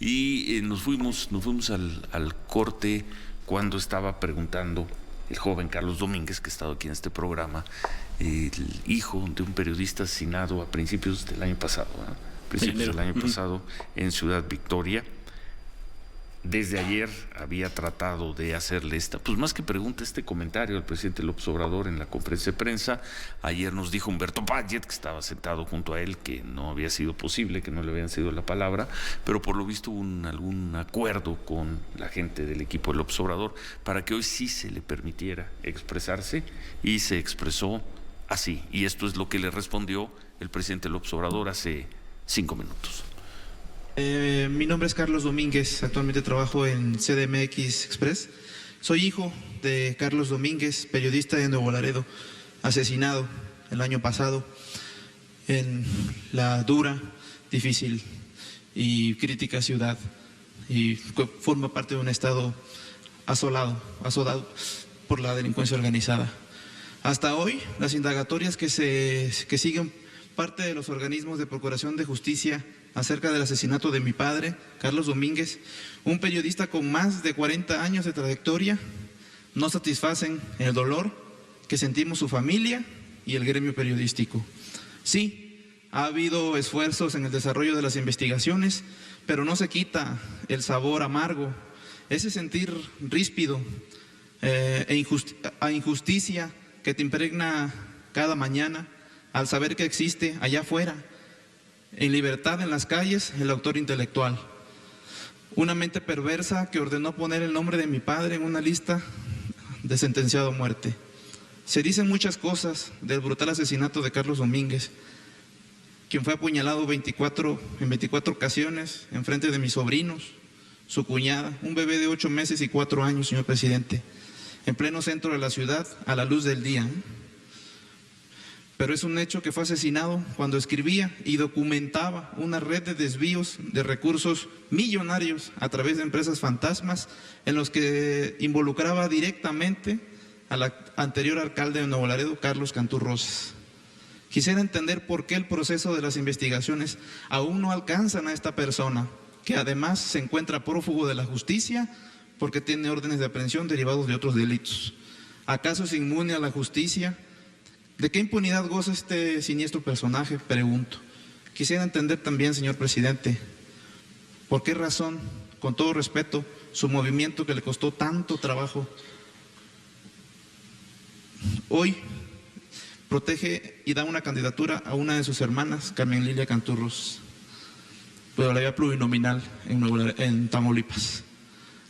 Y nos fuimos al corte cuando estaba preguntando el joven Carlos Domínguez, que ha estado aquí en este programa, el hijo de un periodista asesinado a principios del año pasado, en Ciudad Victoria. Desde ayer había tratado de hacerle pues más que pregunta, este comentario al presidente López Obrador en la conferencia de prensa. Ayer nos dijo Humberto Payet, que estaba sentado junto a él, que no había sido posible, que no le habían cedido la palabra, pero por lo visto hubo algún acuerdo con la gente del equipo de López Obrador para que hoy sí se le permitiera expresarse, y se expresó así. Y esto es lo que le respondió el presidente López Obrador hace 5 minutos. Mi nombre es Carlos Domínguez, actualmente trabajo en CDMX Express. Soy hijo de Carlos Domínguez, periodista de Nuevo Laredo, asesinado el año pasado en la dura, difícil y crítica ciudad, y forma parte de un estado asolado por la delincuencia organizada. Hasta hoy, las indagatorias que siguen parte de los organismos de Procuración de Justicia acerca del asesinato de mi padre, Carlos Domínguez, un periodista con más de 40 años de trayectoria, no satisfacen el dolor que sentimos su familia y el gremio periodístico. Sí, ha habido esfuerzos en el desarrollo de las investigaciones, pero no se quita el sabor amargo, ese sentir ríspido a injusticia que te impregna cada mañana al saber que existe allá afuera, en libertad en las calles, el autor intelectual. Una mente perversa que ordenó poner el nombre de mi padre en una lista de sentenciado a muerte. Se dicen muchas cosas del brutal asesinato de Carlos Domínguez, quien fue apuñalado en 24 ocasiones en frente de mis sobrinos, su cuñada, un bebé de 8 meses y 4 años, señor presidente, en pleno centro de la ciudad, a la luz del día. Pero es un hecho que fue asesinado cuando escribía y documentaba una red de desvíos de recursos millonarios a través de empresas fantasmas en los que involucraba directamente al anterior alcalde de Nuevo Laredo, Carlos Cantú Rosas. Quisiera entender por qué el proceso de las investigaciones aún no alcanzan a esta persona, que además se encuentra prófugo de la justicia porque tiene órdenes de aprehensión derivados de otros delitos. ¿Acaso es inmune a la justicia? ¿De qué impunidad goza este siniestro personaje? Pregunto. Quisiera entender también, señor presidente, por qué razón, con todo respeto, su movimiento que le costó tanto trabajo, hoy protege y da una candidatura a una de sus hermanas, Carmen Lilia Cantú Rosas, pero la vía plurinominal en Tamaulipas.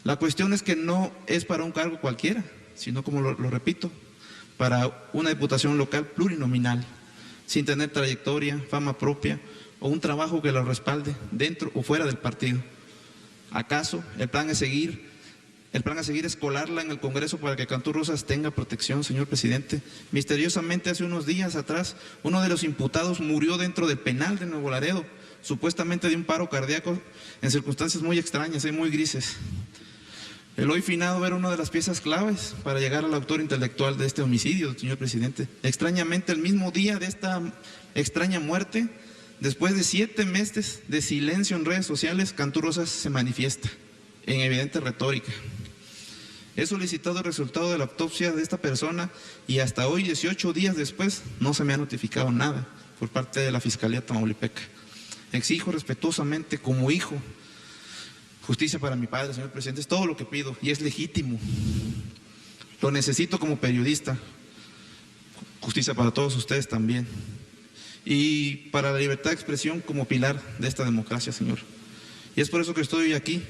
La cuestión es que no es para un cargo cualquiera, sino, como lo repito, para una diputación local plurinominal, sin tener trayectoria, fama propia o un trabajo que lo respalde dentro o fuera del partido. ¿Acaso el plan a seguir es colarla en el Congreso para que Cantú Rosas tenga protección, señor presidente? Misteriosamente, hace unos días atrás, uno de los imputados murió dentro del penal de Nuevo Laredo, supuestamente de un paro cardíaco, en circunstancias muy extrañas y muy grises. El hoy finado era una de las piezas claves para llegar al autor intelectual de este homicidio, señor presidente. Extrañamente, el mismo día de esta extraña muerte, después de 7 meses de silencio en redes sociales, Cantú Rosas se manifiesta en evidente retórica. He solicitado el resultado de la autopsia de esta persona y hasta hoy, 18 días después, no se me ha notificado nada por parte de la Fiscalía Tamaulipeca. Exijo respetuosamente, como hijo, justicia para mi padre, señor presidente. Es todo lo que pido y es legítimo. Lo necesito como periodista. Justicia para todos ustedes también. Y para la libertad de expresión como pilar de esta democracia, señor. Y es por eso que estoy aquí,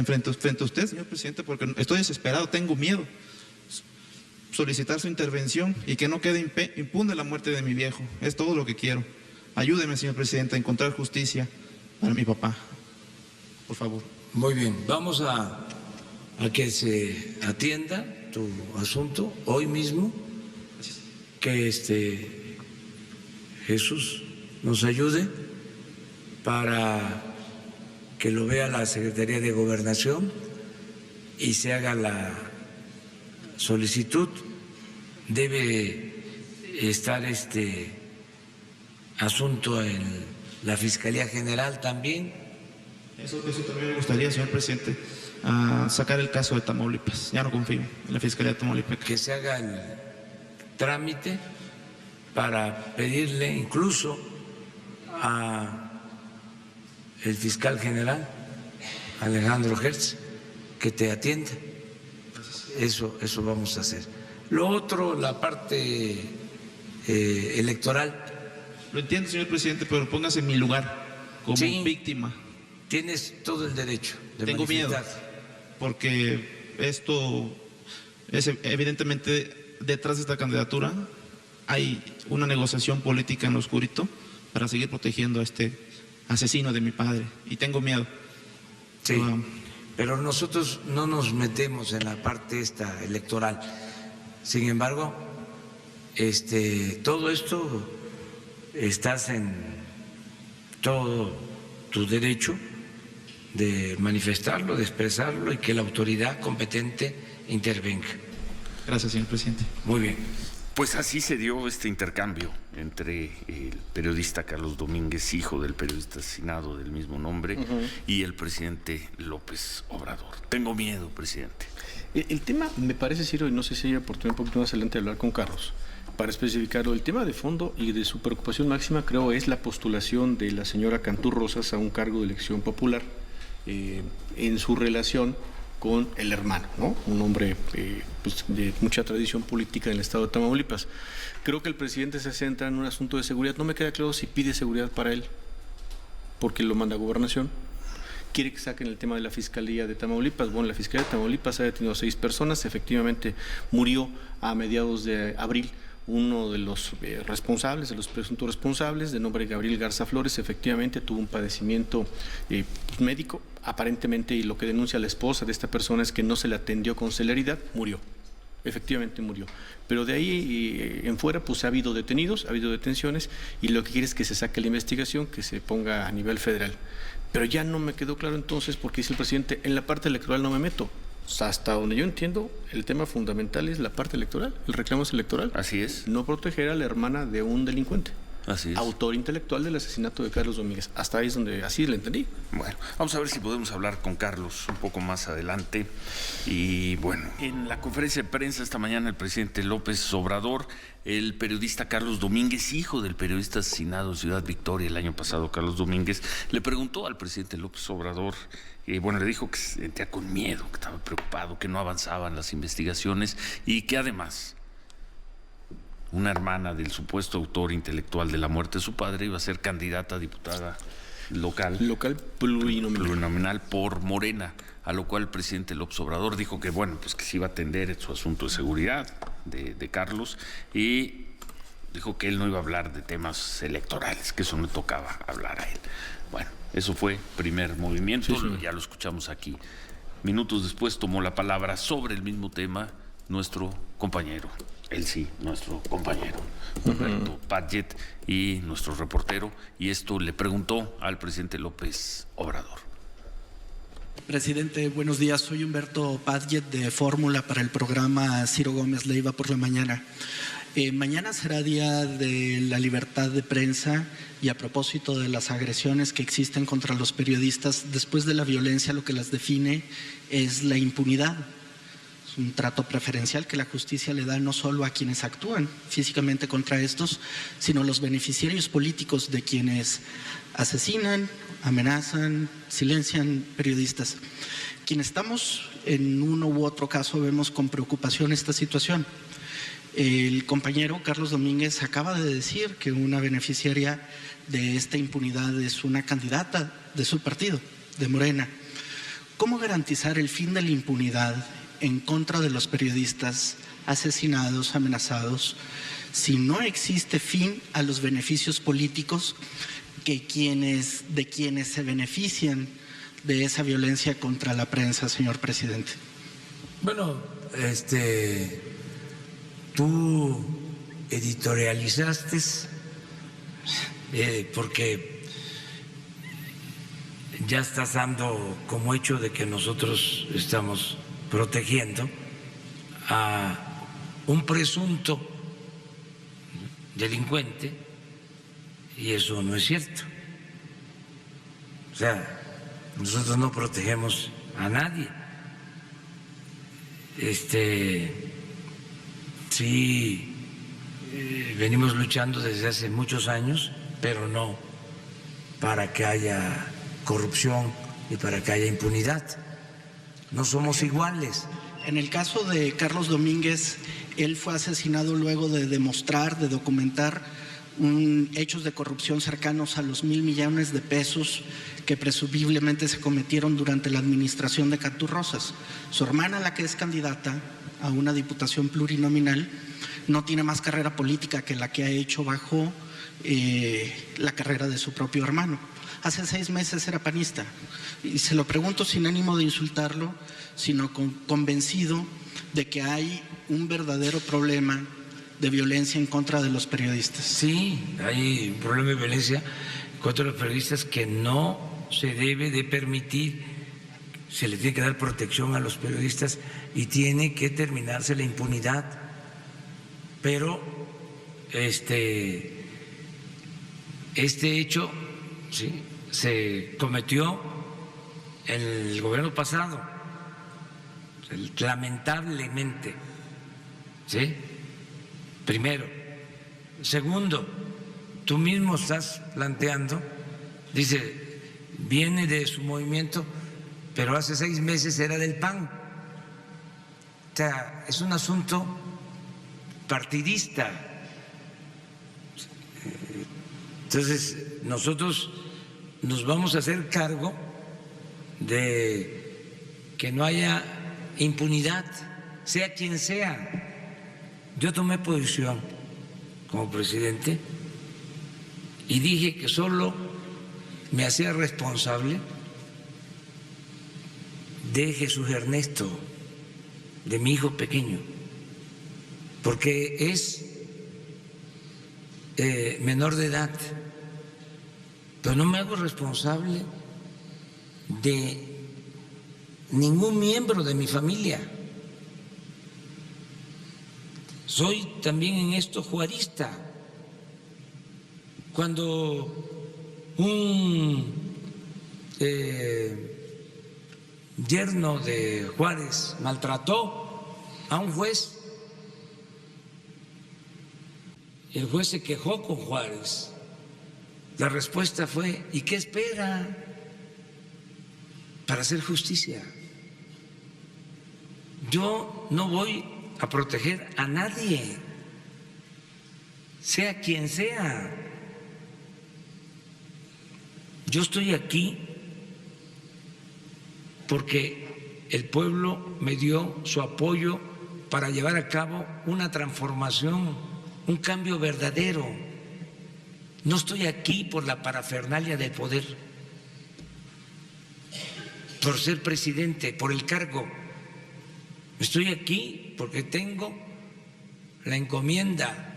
frente a usted, señor presidente, porque estoy desesperado, tengo miedo. Solicitar su intervención y que no quede impune la muerte de mi viejo. Es todo lo que quiero. Ayúdeme, señor presidente, a encontrar justicia para mi papá. Por favor. Muy bien, vamos a que se atienda tu asunto hoy mismo, que Jesús nos ayude para que lo vea la Secretaría de Gobernación y se haga la solicitud. Debe estar este asunto en la Fiscalía General también, Eso también me gustaría, señor presidente, sacar el caso de Tamaulipas. Ya no confío en la Fiscalía de Tamaulipas. Que se haga el trámite para pedirle incluso a el fiscal general Alejandro Gertz que te atienda. Eso vamos a hacer. Lo otro, la parte electoral. Lo entiendo, señor presidente, pero póngase en mi lugar como víctima. Tienes todo el derecho de Tengo miedo, porque esto es evidentemente detrás de esta candidatura hay una negociación política en lo oscurito para seguir protegiendo a este asesino de mi padre, y tengo miedo. Sí, pero nosotros no nos metemos en la parte esta electoral. Sin embargo, todo esto estás en todo tu derecho de manifestarlo, de expresarlo y que la autoridad competente intervenga. Gracias, señor presidente. Muy bien. Pues así se dio este intercambio entre el periodista Carlos Domínguez, hijo del periodista asesinado del mismo nombre, y el presidente López Obrador. Tengo miedo, presidente. El tema, me parece, Ciro, y no sé si hay oportunidad un poquito más adelante de hablar con Carlos, para especificarlo. El tema de fondo y de su preocupación máxima, creo, es la postulación de la señora Cantú Rosas a un cargo de elección popular en su relación con el hermano, ¿no? Un hombre pues, de mucha tradición política en el estado de Tamaulipas. Creo que el presidente se centra en un asunto de seguridad. No me queda claro si pide seguridad para él, porque lo manda a Gobernación. Quiere que saquen el tema de la Fiscalía de Tamaulipas. Bueno, la Fiscalía de Tamaulipas ha detenido a 6 personas. Efectivamente, murió a mediados de abril uno de los responsables, de los presuntos responsables, de nombre Gabriel Garza Flores. Efectivamente tuvo un padecimiento médico, aparentemente, y lo que denuncia la esposa de esta persona es que no se le atendió con celeridad, murió. Efectivamente murió. Pero de ahí en fuera pues ha habido detenidos, ha habido detenciones, y lo que quiere es que se saque la investigación, que se ponga a nivel federal. Pero ya no me quedó claro entonces, porque dice el presidente, en la parte electoral no me meto. O sea, hasta donde yo entiendo, el tema fundamental es la parte electoral, el reclamo es electoral. Así es. No proteger a la hermana de un delincuente. Así es. Autor intelectual del asesinato de Carlos Domínguez. Hasta ahí es donde así le entendí. Bueno, vamos a ver si podemos hablar con Carlos un poco más adelante. Y bueno, en la conferencia de prensa esta mañana el presidente López Obrador, el periodista Carlos Domínguez, hijo del periodista asesinado en Ciudad Victoria el año pasado, Carlos Domínguez, le preguntó al presidente López Obrador, bueno, le dijo que se sentía con miedo, que estaba preocupado, que no avanzaban las investigaciones y que además una hermana del supuesto autor intelectual de la muerte de su padre iba a ser candidata a diputada local plurinominal por Morena, a lo cual el presidente López Obrador dijo que bueno, pues que se iba a atender su asunto de seguridad de Carlos, y dijo que él no iba a hablar de temas electorales, que eso no tocaba hablar a él. Bueno, eso fue primer movimiento, sí. Ya lo escuchamos aquí. Minutos después tomó la palabra sobre el mismo tema nuestro compañero, nuestro compañero Humberto Padgett, y nuestro reportero, y esto le preguntó al presidente López Obrador. Presidente, buenos días. Soy Humberto Padgett de Fórmula para el programa Ciro Gómez Leiva por la mañana. Mañana será día de la libertad de prensa, y a propósito de las agresiones que existen contra los periodistas, después de la violencia lo que las define es la impunidad. Es un trato preferencial que la justicia le da no solo a quienes actúan físicamente contra estos, sino a los beneficiarios políticos de quienes asesinan, amenazan, silencian periodistas. Quienes estamos en uno u otro caso vemos con preocupación esta situación. El compañero Carlos Domínguez acaba de decir que una beneficiaria de esta impunidad es una candidata de su partido, de Morena. ¿Cómo garantizar el fin de la impunidad en contra de los periodistas asesinados, amenazados, si no existe fin a los beneficios políticos de quienes se benefician de esa violencia contra la prensa, señor presidente? Bueno, tú editorializaste porque ya estás dando como hecho de que nosotros estamos protegiendo a un presunto delincuente, y eso no es cierto. O sea, nosotros no protegemos a nadie. Sí, venimos luchando desde hace muchos años, pero no para que haya corrupción y para que haya impunidad. No somos iguales. En el caso de Carlos Domínguez, él fue asesinado luego de demostrar, de documentar hechos de corrupción cercanos a los 1,000 millones de pesos que presumiblemente se cometieron durante la administración de Cantú Rosas. Su hermana, la que es candidata a una diputación plurinominal, no tiene más carrera política que la que ha hecho bajo la carrera de su propio hermano. Hace 6 meses era panista, y se lo pregunto sin ánimo de insultarlo, sino convencido de que hay un verdadero problema de violencia en contra de los periodistas. Sí, hay un problema de violencia contra los periodistas que no se debe de permitir. Se le tiene que dar protección a los periodistas y tiene que terminarse la impunidad. Pero este hecho, ¿sí?, se cometió en el gobierno pasado, lamentablemente, ¿sí? Primero. Segundo, tú mismo estás planteando, dice, viene de su movimiento, pero hace 6 meses era del PAN. O sea, es un asunto partidista. Entonces, nosotros nos vamos a hacer cargo de que no haya impunidad, sea quien sea. Yo tomé posición como presidente y dije que solo me hacía responsable de Jesús Ernesto, de mi hijo pequeño, porque es menor de edad, pero no me hago responsable de ningún miembro de mi familia. Soy también en esto juarista. Cuando un yerno de Juárez maltrató a un juez, el juez se quejó con Juárez. La respuesta fue: ¿y qué espera para hacer justicia? Yo no voy a proteger a nadie, sea quien sea. Yo estoy aquí porque el pueblo me dio su apoyo para llevar a cabo una transformación, un cambio verdadero. No estoy aquí por la parafernalia del poder, por ser presidente, por el cargo. Estoy aquí porque tengo la encomienda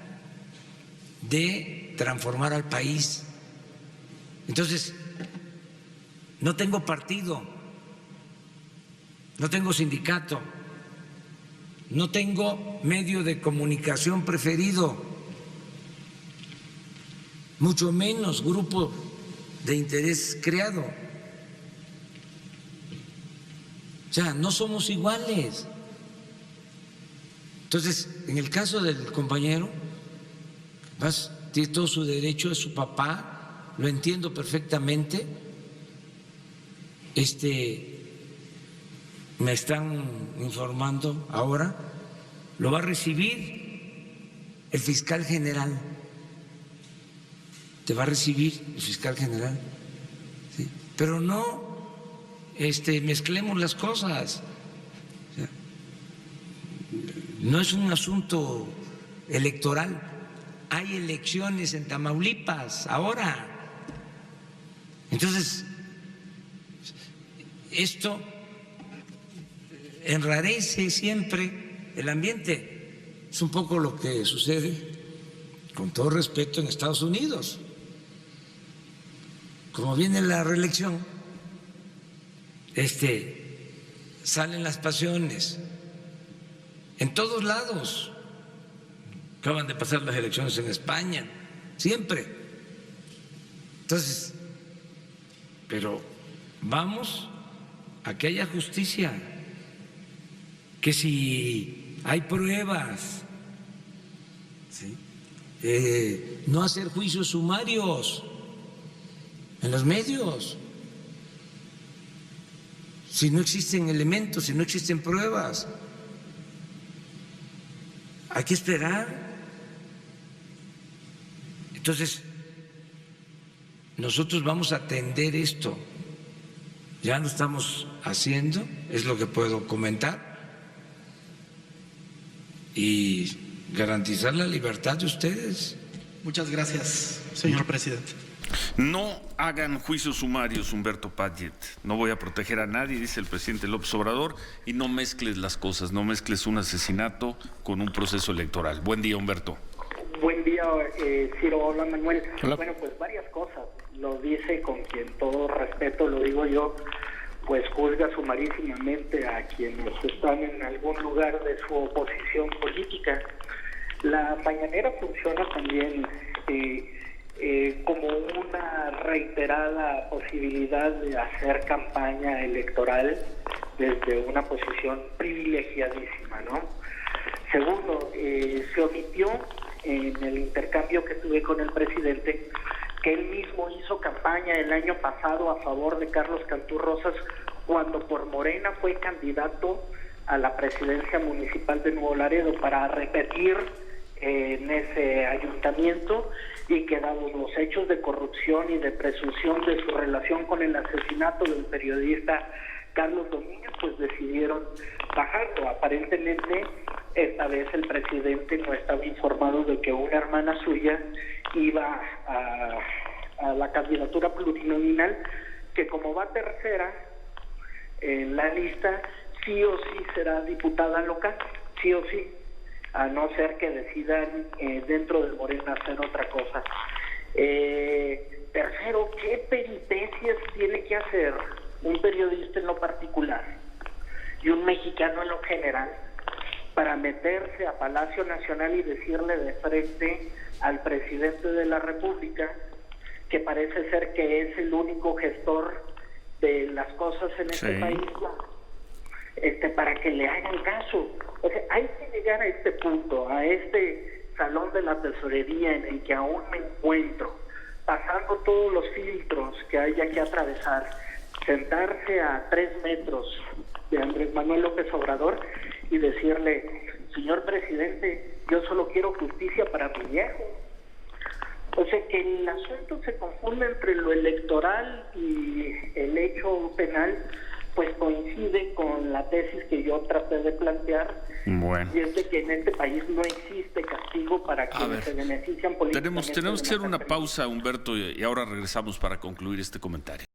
de transformar al país. Entonces, no tengo partido, no tengo sindicato, no tengo medio de comunicación preferido, mucho menos grupo de interés creado. O sea, no somos iguales. Entonces, en el caso del compañero, tiene todo su derecho, es su papá, lo entiendo perfectamente. Me están informando ahora, lo va a recibir el fiscal general. Te va a recibir el fiscal general, ¿sí? Pero no mezclemos las cosas. O sea, no es un asunto electoral. Hay elecciones en Tamaulipas ahora. Entonces, esto enrarece siempre el ambiente. Es un poco lo que sucede, con todo respeto, en Estados Unidos. Como viene la reelección, salen las pasiones en todos lados. Acaban de pasar las elecciones en España, siempre. Entonces, pero vamos a que haya justicia, que si hay pruebas, ¿sí? No hacer juicios sumarios en los medios, si no existen elementos, si no existen pruebas. Hay que esperar. Entonces, nosotros vamos a atender esto. Ya lo estamos haciendo, es lo que puedo comentar. Y garantizar la libertad de ustedes. Muchas gracias, señor presidente. No hagan juicios sumarios, Humberto Padgett. No voy a proteger a nadie, dice el presidente López Obrador, y no mezcles las cosas, no mezcles un asesinato con un proceso electoral. Buen día, Humberto. Buen día, Ciro. Hola, Manuel. Hola. Bueno, pues varias cosas. Lo dice con quien todo respeto, lo digo yo, pues juzga sumarísimamente a quienes están en algún lugar de su oposición política. La mañanera funciona también como una reiterada posibilidad de hacer campaña electoral desde una posición privilegiadísima, ¿no? Segundo, se omitió en el intercambio que tuve con el presidente que él mismo hizo campaña el año pasado a favor de Carlos Cantú Rosas cuando por Morena fue candidato a la presidencia municipal de Nuevo Laredo para repetir en ese ayuntamiento, y que dados los hechos de corrupción y de presunción de su relación con el asesinato del periodista Carlos Domínguez, pues decidieron bajarlo. Aparentemente esta vez el presidente no estaba informado de que una hermana suya iba a la candidatura plurinominal, que como va tercera en la lista, sí o sí será diputada local, sí o sí, a no ser que decidan dentro del Morena hacer otra cosa. Tercero, ¿qué peripecias tiene que hacer un periodista en lo particular y un mexicano en lo general para meterse a Palacio Nacional y decirle de frente al presidente de la República, que parece ser que es el único gestor de las cosas en este país, para que le hagan caso? O sea, hay que llegar a este punto, a este salón de la tesorería en el que aún me encuentro, pasando todos los filtros que haya que atravesar, sentarse a 3 metros de Andrés Manuel López Obrador y decirle: señor presidente, yo solo quiero justicia para mi viejo. O sea, que el asunto se confunde entre lo electoral y el hecho penal, pues coincide con la tesis que yo traté de plantear. Bueno. Y es de que en este país no existe castigo para quienes se benefician políticamente. Tenemos que hacer una pausa, Humberto, y ahora regresamos para concluir este comentario.